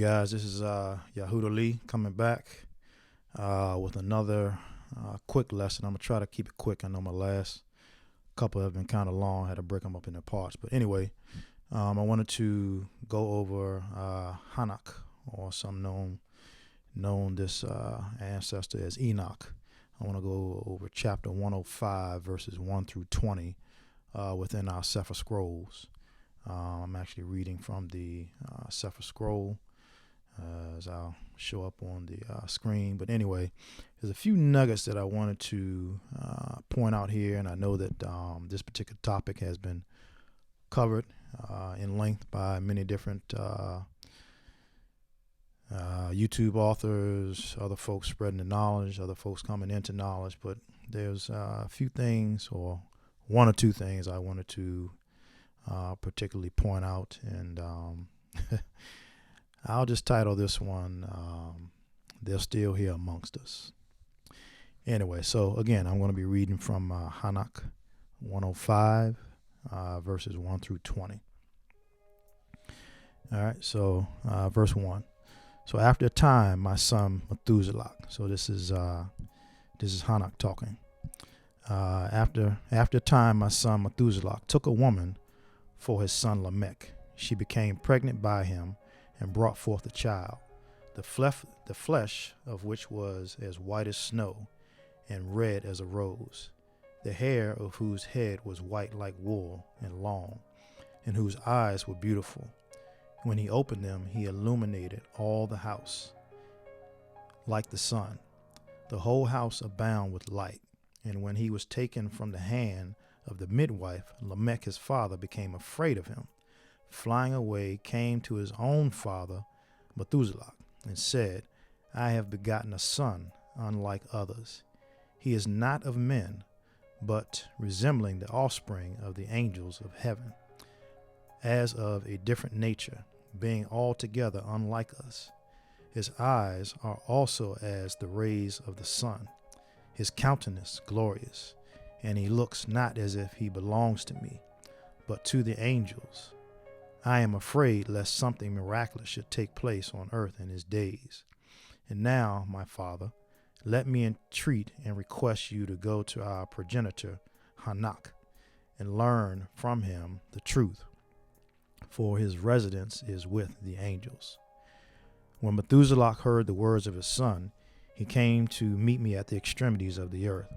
guys, this is Yahuda Lee coming back with another quick lesson. I'm going to try to keep it quick. I know my last couple have been kind of long. I had to break them up into parts. But anyway, I wanted to go over Hanak, or some known this ancestor as Enoch. I want to go over chapter 105, verses 1 through 20 within our Sefer Scrolls. I'm actually reading from the Sefer Scroll, as I'll show up on the screen. But anyway, there's a few nuggets that I wanted to point out here, and I know that this particular topic has been covered in length by many different YouTube authors, other folks spreading the knowledge, other folks coming into knowledge. But there's a few things, or one or two things, I wanted to particularly point out, and I'll just title this one, They're Still Here Amongst Us. Anyway, so again, I'm going to be reading from Hanak 105, verses 1 through 20. All right, so verse 1. So after a time, my son Methuselah, so this is Hanak talking. After a time, my son Methuselah took a woman for his son Lamech. She became pregnant by him and brought forth a child, the flesh of which was as white as snow and red as a rose, the hair of whose head was white like wool and long, and whose eyes were beautiful. When he opened them, he illuminated all the house like the sun. The whole house abounded with light. And when he was taken from the hand of the midwife, Lamech his father became afraid of him. Flying away, came to his own father, Methuselah, and said, I have begotten a son, unlike others. He is not of men, but resembling the offspring of the angels of heaven, as of a different nature, being altogether unlike us. His eyes are also as the rays of the sun, his countenance glorious, and he looks not as if he belongs to me, but to the angels. I am afraid lest something miraculous should take place on earth in his days. And now, my father, let me entreat and request you to go to our progenitor, Hanak, and learn from him the truth, for his residence is with the angels. When Methuselah heard the words of his son, he came to meet me at the extremities of the earth,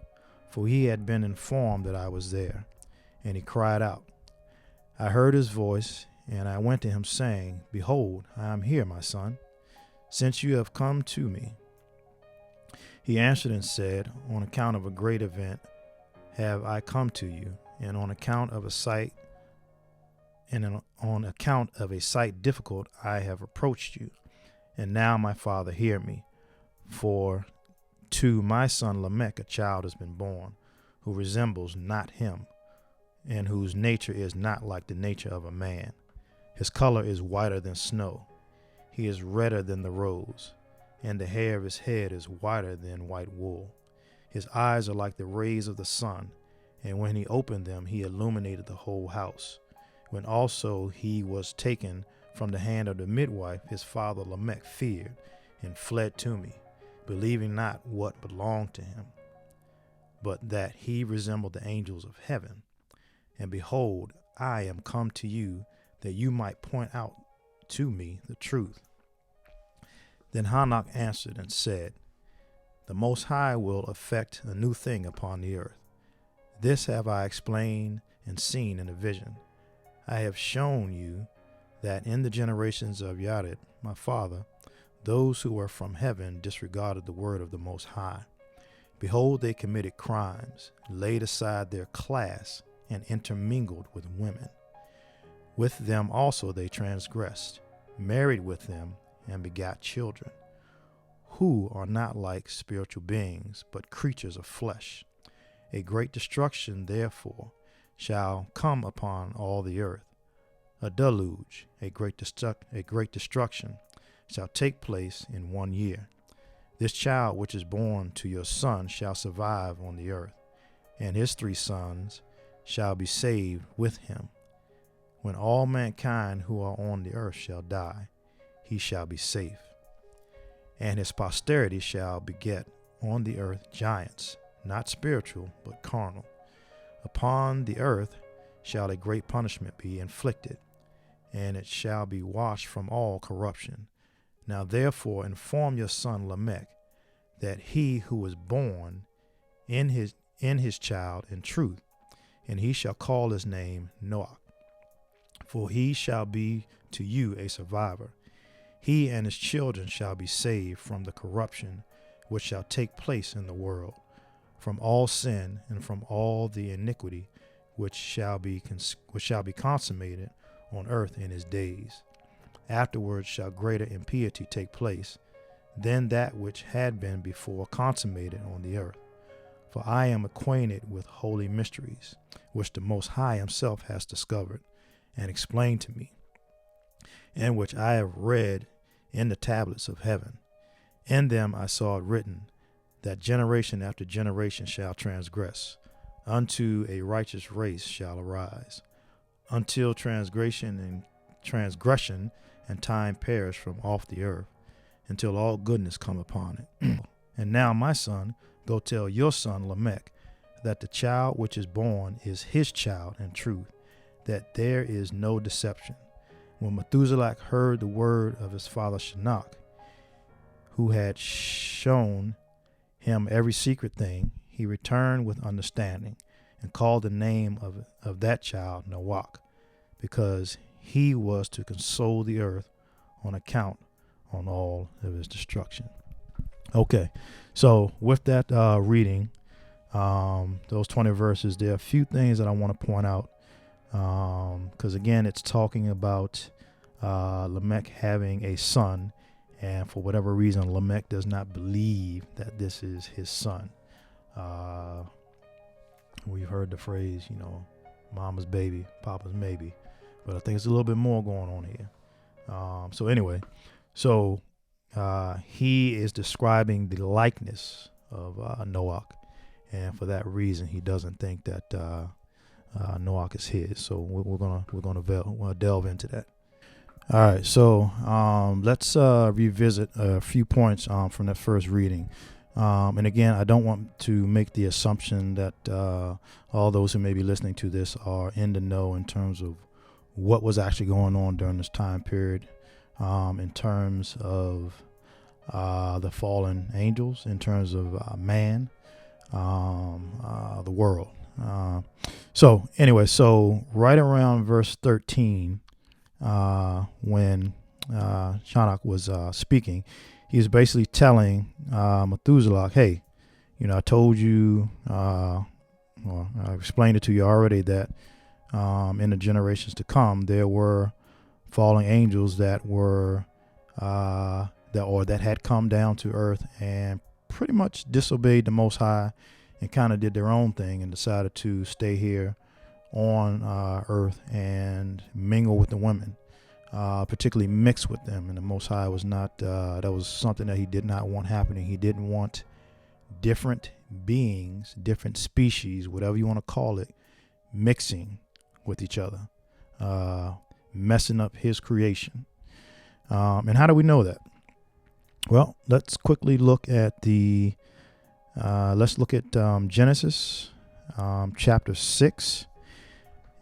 for he had been informed that I was there. And he cried out. I heard his voice, and I went to him, saying, Behold, I am here, my son, since you have come to me. He answered and said, On account of a great event have I come to you, and on account of a sight difficult I have approached you. And now, my father, hear me. For to my son Lamech a child has been born, who resembles not him, and whose nature is not like the nature of a man. His color is whiter than snow. He is redder than the rose, and the hair of his head is whiter than white wool. His eyes are like the rays of the sun, and when he opened them, he illuminated the whole house. When also he was taken from the hand of the midwife, his father Lamech feared and fled to me, believing not what belonged to him, but that he resembled the angels of heaven. And behold, I am come to you, that you might point out to me the truth. Then Hanak answered and said, The Most High will effect a new thing upon the earth. This have I explained and seen in a vision. I have shown you that in the generations of Yared, my father, those who were from heaven disregarded the word of the Most High. Behold, they committed crimes, laid aside their class, and intermingled with women. With them also they transgressed, married with them, and begat children, who are not like spiritual beings, but creatures of flesh. A great destruction, therefore, shall come upon all the earth. A deluge, a great destruction, shall take place in 1 year. This child which is born to your son shall survive on the earth, and his 3 sons shall be saved with him. When all mankind who are on the earth shall die, he shall be safe. And his posterity shall beget on the earth giants, not spiritual, but carnal. Upon the earth shall a great punishment be inflicted, and it shall be washed from all corruption. Now therefore inform your son Lamech, that he who was born in his child in truth, and he shall call his name Noach. For he shall be to you a survivor. He and his children shall be saved from the corruption which shall take place in the world, from all sin and from all the iniquity which shall be consummated on earth in his days. Afterwards shall greater impiety take place than that which had been before consummated on the earth. For I am acquainted with holy mysteries, which the Most High himself has discovered and explained to me, and which I have read in the tablets of heaven. In them I saw it written, that generation after generation shall transgress, unto a righteous race shall arise, until transgression and time perish from off the earth, until all goodness come upon it. And now, my son, go tell your son Lamech, that the child which is born is his child in truth, that there is no deception. When Methuselah heard the word of his father Shinnach, who had shown him every secret thing, he returned with understanding, and called the name of that child Noach, because he was to console the earth on account on all of his destruction. Okay, so with that reading, those 20 verses, there are a few things that I want to point out, because again, it's talking about Lamech having a son, and for whatever reason, Lamech does not believe that this is his son. We've heard the phrase, mama's baby, papa's maybe, but I think it's a little bit more going on here. So anyway, he is describing the likeness of Noach, and for that reason, he doesn't think that Noach is his. So we're gonna delve into that. All right, so let's revisit a few points from that first reading. And again, I don't want to make the assumption that all those who may be listening to this are in the know in terms of what was actually going on during this time period, in terms of the fallen angels, in terms of man, the world. So anyway, right around verse 13, when Shinnach was speaking, he was basically telling Methuselah, hey, I told you, I explained it to you already, that in the generations to come, there were fallen angels that were that had come down to earth and pretty much disobeyed the Most High and kind of did their own thing and decided to stay here on earth and mingle with the women, particularly mix with them. And the Most High was not, that was something that he did not want happening. He didn't want different beings, different species, whatever you want to call it, mixing with each other, messing up his creation. And how do we know that? Well, let's quickly look at Genesis chapter 6.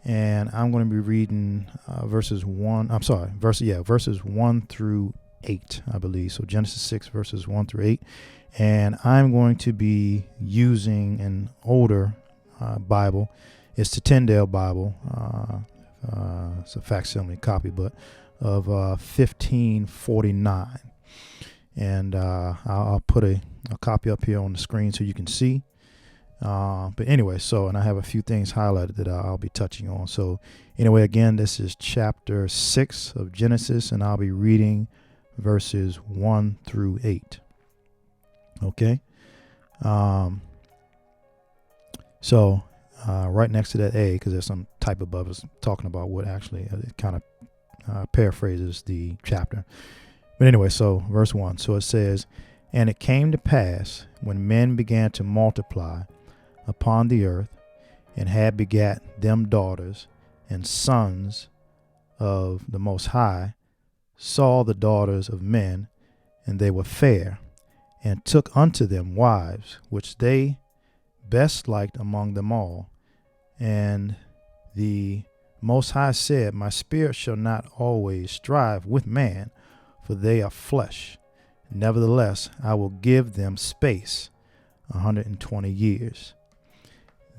And I'm going to be reading verses 1 through 8, I believe. So Genesis 6, verses 1 through 8. And I'm going to be using an older Bible. It's the Tyndale Bible. It's a facsimile copy, but of 1549. And I'll put a copy up here on the screen so you can see. But anyway, and I have a few things highlighted that I'll be touching on. So anyway, again, this is chapter 6 of Genesis, and I'll be reading verses 1 through 8. Okay. Right next to that A, because there's some type above us talking about what actually it kind of paraphrases the chapter. But anyway, so verse 1. So it says, "And it came to pass, when men began to multiply upon the earth, and had begat them daughters and sons of the Most High, saw the daughters of men, and they were fair, and took unto them wives, which they best liked among them all. And the Most High said, My spirit shall not always strive with man, for they are flesh. Nevertheless, I will give them space, 120 years.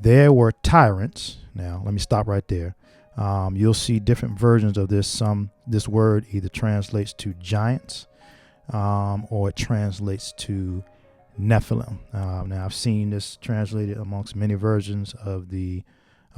There were tyrants. Now, let me stop right there. You'll see different versions of this. This word either translates to giants, or it translates to Nephilim. Now, I've seen this translated amongst many versions of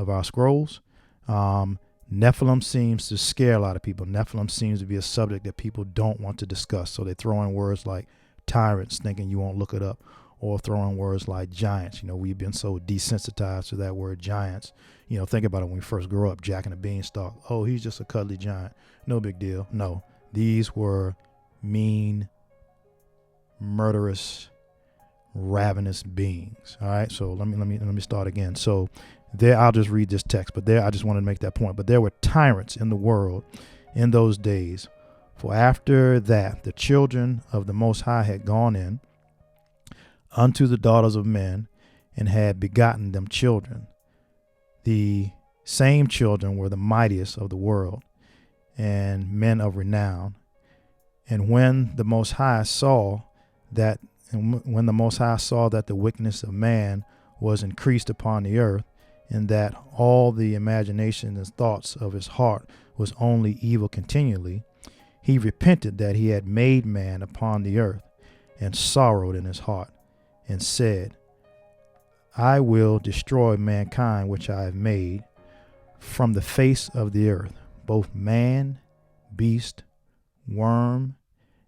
our scrolls. Nephilim seems to scare a lot of people. Nephilim seems to be a subject that people don't want to discuss. So they throw in words like tyrants, thinking you won't look it up, or throw in words like giants. We've been so desensitized to that word giants. Think about it when we first grew up, Jack and the Beanstalk. Oh, he's just a cuddly giant. No big deal. No, these were mean, murderous, ravenous beings. All right. So let me start again. So there, I'll just read this text, but there, I just wanted to make that point. But there were tyrants in the world in those days. For after that, the children of the Most High had gone in unto the daughters of men, and had begotten them children. The same children were the mightiest of the world, and men of renown. And when the Most High saw that, the wickedness of man was increased upon the earth, and that all the imagination and thoughts of his heart was only evil continually, he repented that he had made man upon the earth, and sorrowed in his heart, and said, I will destroy mankind which I have made from the face of the earth, both man, beast, worm,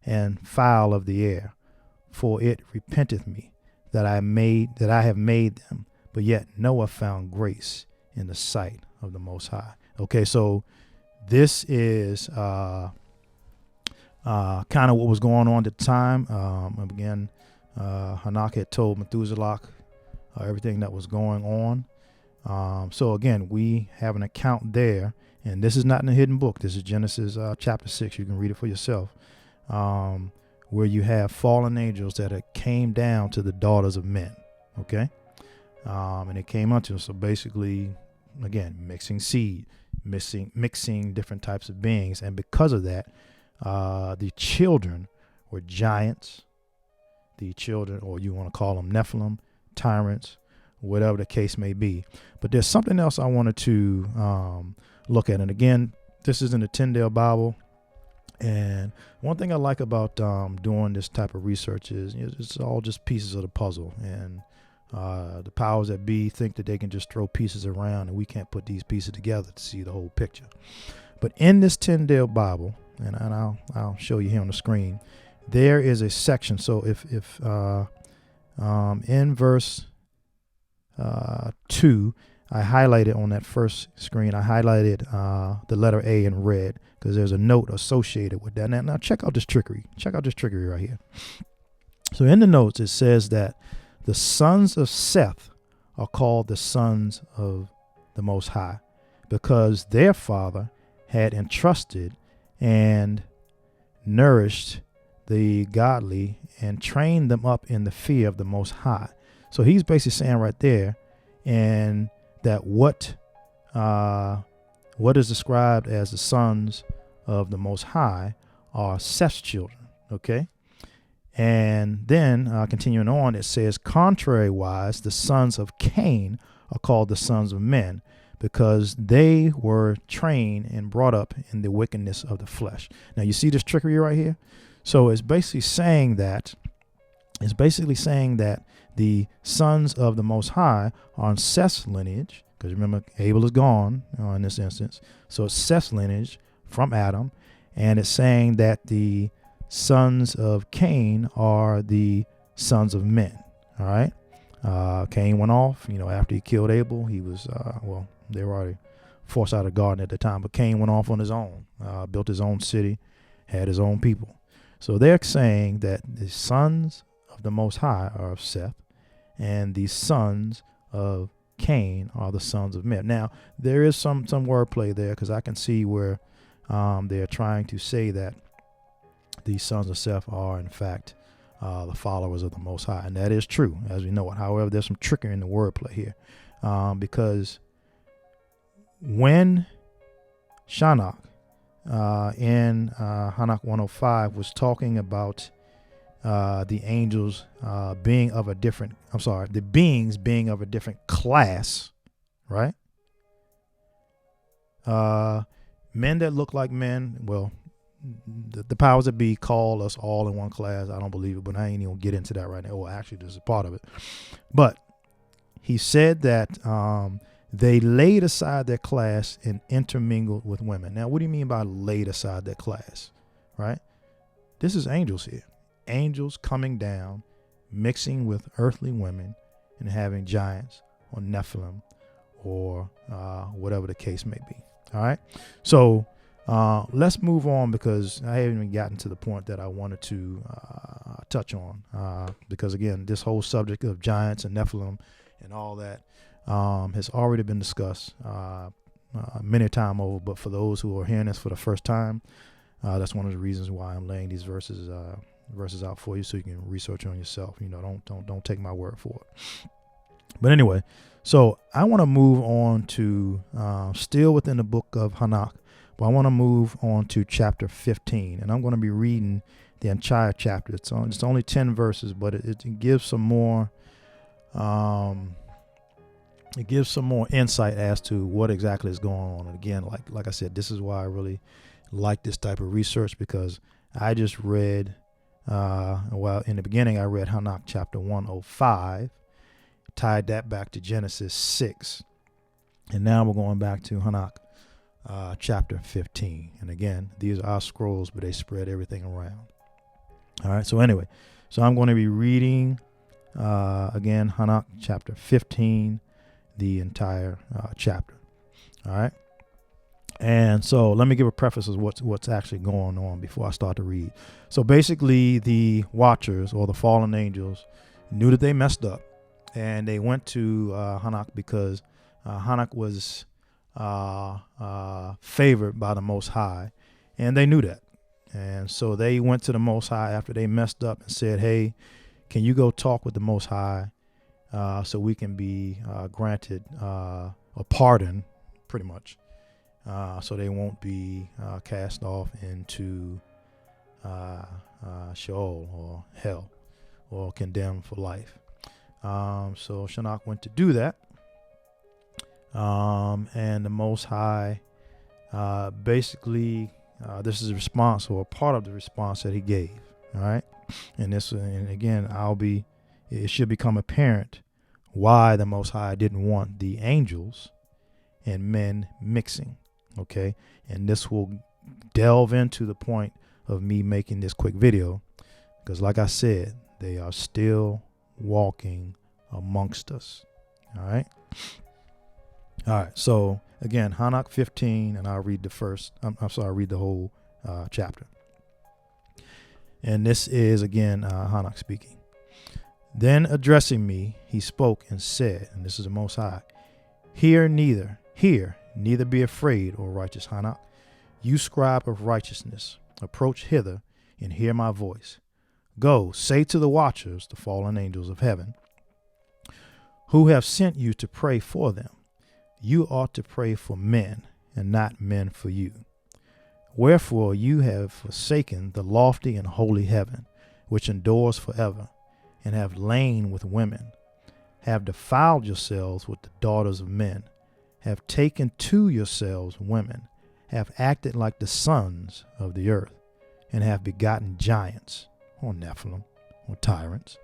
and fowl of the air. For it repenteth me that I have made them. But yet Noah found grace in the sight of the Most High. Okay, so this is kind of what was going on at the time. Again, Hanak had told Methuselah everything that was going on. So again, we have an account there, and this is not in the hidden book. This is Genesis chapter 6. You can read it for yourself, where you have fallen angels that came down to the daughters of men. Okay. And it came unto them. So basically, again, mixing seed, mixing different types of beings. And because of that, the children were giants. The children, or you want to call them Nephilim, tyrants, whatever the case may be. But there's something else I wanted to look at. And again, this is in the Tyndale Bible. And one thing I like about doing this type of research is it's all just pieces of the puzzle. And the powers that be think that they can just throw pieces around, and we can't put these pieces together to see the whole picture. But in this Tyndale Bible, and I'll show you here on the screen, there is a section. So if in verse 2, I highlighted on that first screen, I highlighted the letter A in red because there's a note associated with that. Now check out this trickery. Check out this trickery right here. So in the notes, it says that the sons of Seth are called the sons of the Most High because their father had entrusted and nourished the godly and trained them up in the fear of the Most High. So he's basically saying right there, and that what is described as the sons of the Most High are Seth's children. Okay. And then continuing on, it says, contrariwise, the sons of Cain are called the sons of men because they were trained and brought up in the wickedness of the flesh. Now, you see this trickery right here? So it's basically saying that the sons of the Most High are in Seth's lineage, because remember, Abel is gone in this instance. So it's Seth's lineage from Adam, and it's saying that the sons of Cain are the sons of men. All right. Cain went off, after he killed Abel. He was, they were already forced out of the garden at the time, but Cain went off on his own, built his own city, had his own people. So they're saying that the sons of the Most High are of Seth, and the sons of Cain are the sons of men. Now, there is some wordplay there, because I can see where they're trying to say that these sons of Seth are, in fact, the followers of the Most High. And that is true, as we know it. However, there's some trickery in the wordplay here, because when Shinnok in Hanok 105 was talking about the angels being of a different, the beings being of a different class, right? Men that look like men, well, the powers that be call us all in one class. I don't believe it, but I ain't even gonna get into that right now. Well, actually, this is part of it. But he said that they laid aside their class and intermingled with women. Now, what do you mean by laid aside their class, right? This is angels here. Angels coming down, mixing with earthly women and having giants or Nephilim or whatever the case may be. All right. So let's move on, because I haven't even gotten to the point that I wanted to touch on, because, again, this whole subject of giants and Nephilim and all that has already been discussed many times over. But for those who are hearing this for the first time, that's one of the reasons why I'm laying these verses out for you, so you can research on yourself. Don't take my word for it. But anyway, so I want to move on to still within the book of Hanok, but I want to move on to chapter 15, and I'm going to be reading the entire chapter. It's only 10 verses, but it gives some more. It gives some more insight as to what exactly is going on. And again, like I said, this is why I really like this type of research, because I just read. In the beginning, I read Hanok chapter 105, tied that back to Genesis 6, and now we're going back to Hanok chapter 15. And again, these are our scrolls, but they spread everything around. All right. So anyway, I'm going to be reading again Hanok chapter 15, the entire chapter. All right. And so let me give a preface of what's actually going on before I start to read. So basically, the Watchers, or the fallen angels, knew that they messed up, and they went to Hanok because Hanok was favored by the Most High, and they knew that. And so they went to the Most High after they messed up and said, "Hey, can you go talk with the Most High so we can be granted a pardon, pretty much, so they won't be cast off into Sheol, or hell, or condemned for life." So Shinnok went to do that, and the Most High basically, this is a response, or part of the response that he gave. All right, and again, it should become apparent why the Most High didn't want the angels and men mixing. Okay, and this will delve into the point of me making this quick video, because, like I said, they are still walking amongst us. All right. So again, Hanok 15, and I'll read read the whole chapter. And this is again Hanok speaking. Then addressing me, he spoke and said, and this is the Most High, Hear neither be afraid, O righteous Hanok, you scribe of righteousness, approach hither and hear my voice. Go, say to the Watchers, the fallen angels of heaven, who have sent you to pray for them, you ought to pray for men, and not men for you. Wherefore you have forsaken the lofty and holy heaven, which endures forever, and have lain with women, have defiled yourselves with the daughters of men, have taken to yourselves women, have acted like the sons of the earth, and have begotten giants, or Nephilim, or tyrants.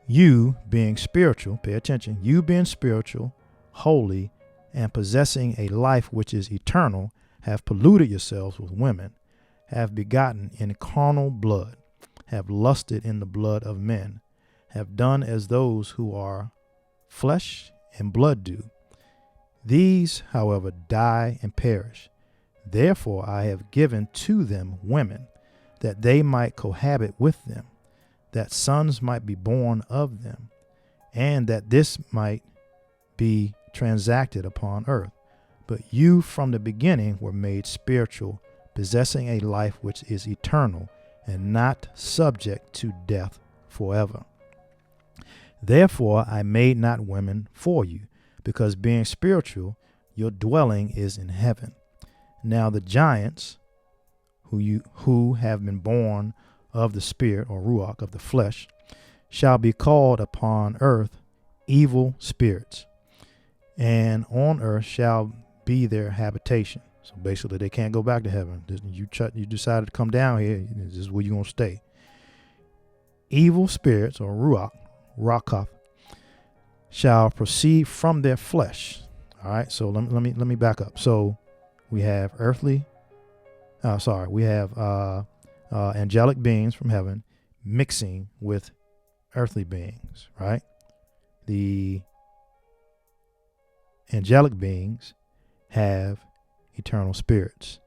You being spiritual, pay attention, you being spiritual, holy, and possessing a life which is eternal, have polluted yourselves with women, have begotten in carnal blood, have lusted in the blood of men, have done as those who are flesh and blood do. These, however, die and perish. Therefore I have given to them women, that they might cohabit with them, that sons might be born of them, and that this might be transacted upon earth. But you from the beginning were made spiritual, possessing a life which is eternal and not subject to death forever. Therefore I made not women for you, because being spiritual, your dwelling is in heaven. Now the giants who have been born of the spirit, or ruach, of the flesh, shall be called upon earth evil spirits, and on earth shall be their habitation. So basically they can't go back to heaven. You decided to come down here, this is where you're going to stay. Evil spirits, or ruach, shall proceed from their flesh. All right, so let me back up. So we have angelic beings from heaven mixing with earthly beings, right? The angelic beings have eternal spirits.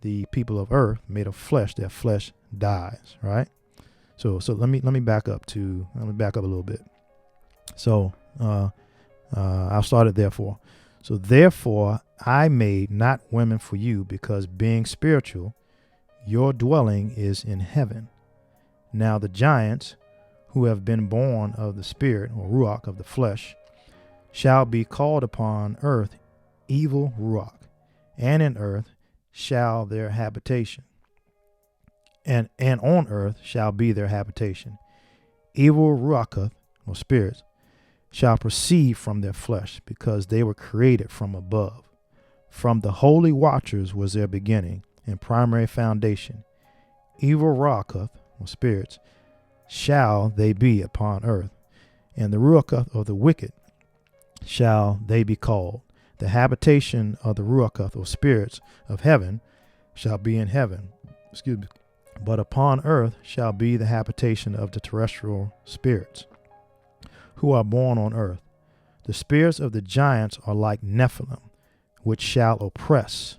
The people of earth, made of flesh, their flesh dies, right? So let me back up a little bit. So I'll start it therefore. So therefore I made not women for you, because being spiritual, your dwelling is in heaven. Now the giants who have been born of the spirit, or ruach, of the flesh, shall be called upon earth evil ruach, and in earth shall their habitation, and on earth shall be their habitation. Evil ruacheth, or spirits, shall proceed from their flesh, because they were created from above. From the holy watchers was their beginning and primary foundation. Evil ruacheth, or spirits, shall they be upon earth, and the ruacheth of the wicked shall they be called. The habitation of the ruacheth, or spirits of heaven, shall be in heaven. But upon earth shall be the habitation of the terrestrial spirits, who are born on earth. The spirits of the giants are like Nephilim, which shall oppress,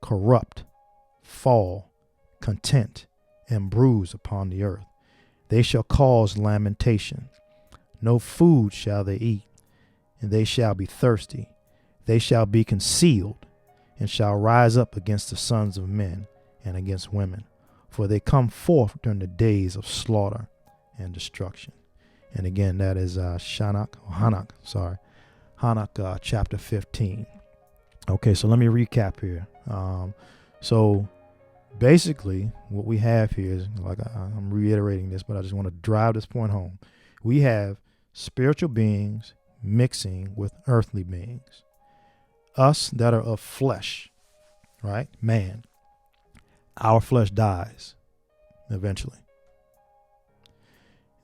corrupt, fall, content, and bruise upon the earth. They shall cause lamentation. No food shall they eat, and they shall be thirsty. They shall be concealed, and shall rise up against the sons of men and against women, for they come forth during the days of slaughter and destruction. And again, that is Hanak chapter 15. Okay, so let me recap here. So basically what we have here is, like I'm reiterating this, but I just want to drive this point home. We have spiritual beings mixing with earthly beings. Us that are of flesh, right? Man, our flesh dies eventually.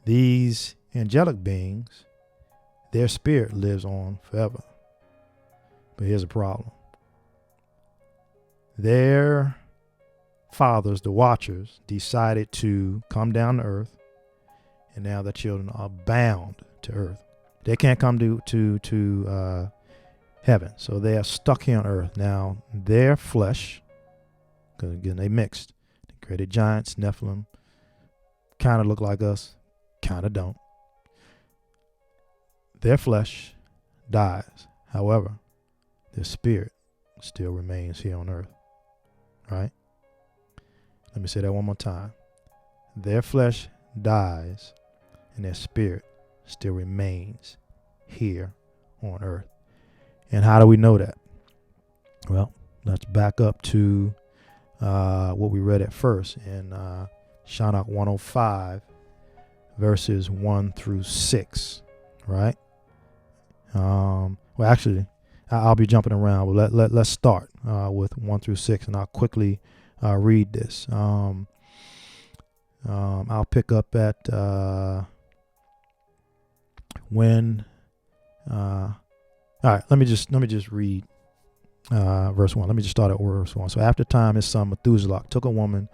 These angelic beings, their spirit lives on forever. But here's a problem. Their fathers, the watchers, decided to come down to earth, and now their children are bound to earth. They can't come to heaven, so they are stuck here on earth. Now their flesh, because again they mixed, they created giants, Nephilim, kind of look like us, kind of don't. Their flesh dies. However, their spirit still remains here on earth. Right? Let me say that one more time. Their flesh dies and their spirit still remains here on earth. And how do we know that? Well, let's back up to what we read at first in Hanak 105, verses 1 through 6. Right? Well, actually, I'll be jumping around, but let's start with 1 through 6, and I'll quickly read this. I'll pick up at when. All right, let me just read verse 1. Let me just start at verse 1. So after time, his son Methuselah took a woman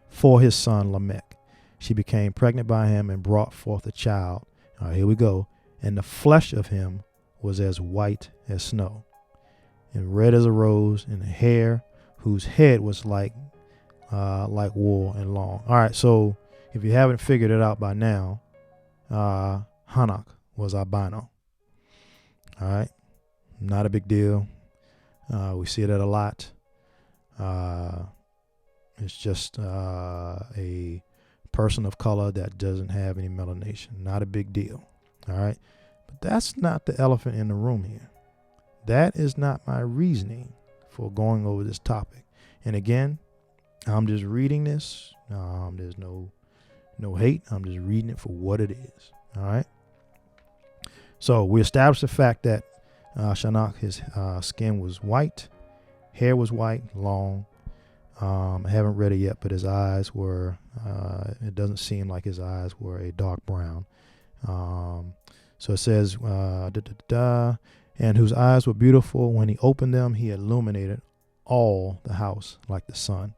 for his son Lamech. She became pregnant by him and brought forth a child. All right, here we go. And the flesh of him was as white as snow, and red as a rose, and the hair whose head was like wool and long. All right, so if you haven't figured it out by now, Hanak was albino. All right, not a big deal. We see that a lot. It's just a person of color that doesn't have any melanation. Not a big deal. All right. But that's not the elephant in the room here. That is not my reasoning for going over this topic. And again, I'm just reading this. There's no hate. I'm just reading it for what it is. All right. So we established the fact that Shinak, his skin was white, hair was white, long. I haven't read it yet, but his eyes were, it doesn't seem like his eyes were a dark brown. So it says, and whose eyes were beautiful. When he opened them, he illuminated all the house like the sun,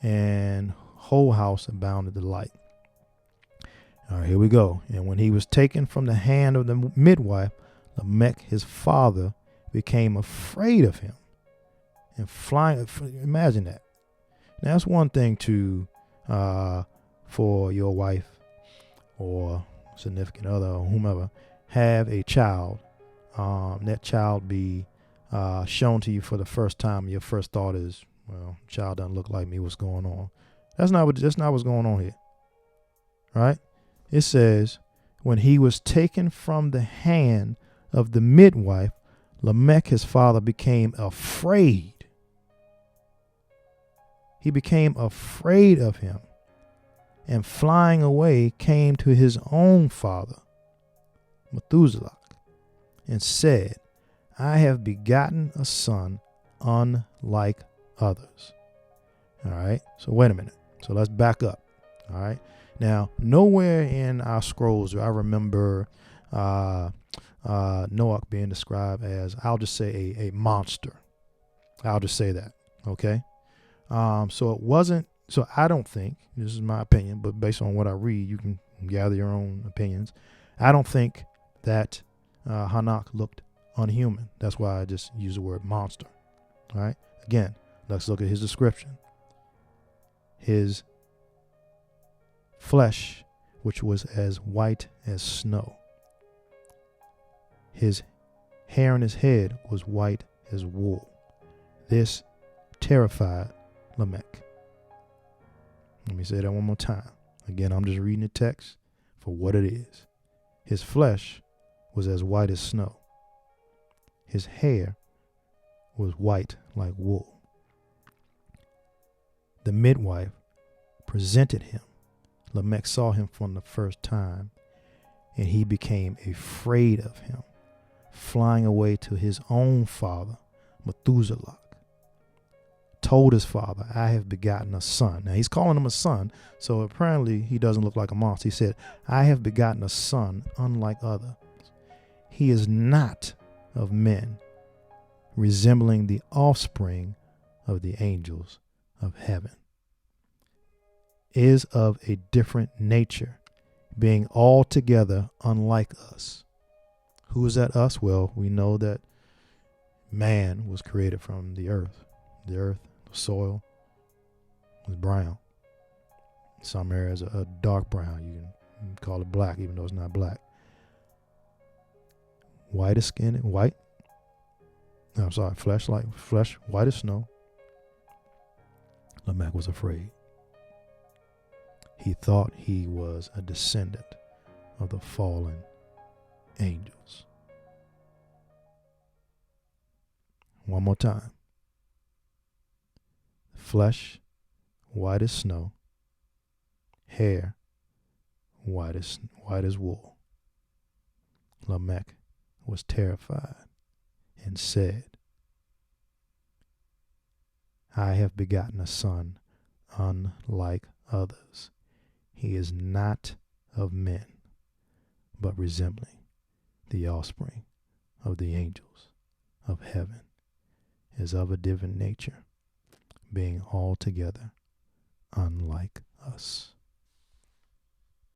and whole house abounded the light. All right, here we go. And when he was taken from the hand of the midwife, Lamech, his father, became afraid of him and flying. Imagine that. Now, that's one thing to, for your wife or significant other or whomever, have a child. That child be shown to you for the first time. Your first thought is, well, child doesn't look like me. What's going on? That's not what's going on here. Right? It says, when he was taken from the hand of the midwife, Lamech, his father, became afraid. He became afraid of him, and flying away came to his own father, Methuselah, and said, I have begotten a son unlike others. All right. So wait a minute. So let's back up. All right. Now, nowhere in our scrolls do I remember Noah being described as, I'll just say a monster. I'll just say that. Okay. So it wasn't, so I don't think, this is my opinion, but based on what I read, you can gather your own opinions. I don't think that Hanak looked unhuman. That's why I just use the word monster. All right. Again, let's look at his description. His flesh, which was as white as snow. His hair on his head was white as wool. This terrified Lamech. Let me say that one more time. Again, I'm just reading the text for what it is. His flesh was as white as snow. His hair was white like wool. The midwife presented him. Lamech saw him for the first time, and he became afraid of him, flying away to his own father, Methuselah. Told his father, I have begotten a son. Now he's calling him a son, so apparently he doesn't look like a monster. He said, I have begotten a son unlike others. He is not of men, resembling the offspring of the angels of heaven. Is of a different nature, being altogether unlike us. Who is that us? Well, we know that man was created from the earth. The earth, the soil, was brown. Some areas are dark brown. You can call it black, even though it's not black. White as skin, white. I'm sorry, flesh, white as snow. Lamech was afraid. He thought he was a descendant of the fallen angels. One more time. Flesh, white as snow. Hair, white as wool. Lamech was terrified and said, I have begotten a son unlike others. He is not of men, but resembling the offspring of the angels of heaven, is of a different nature, being altogether unlike us.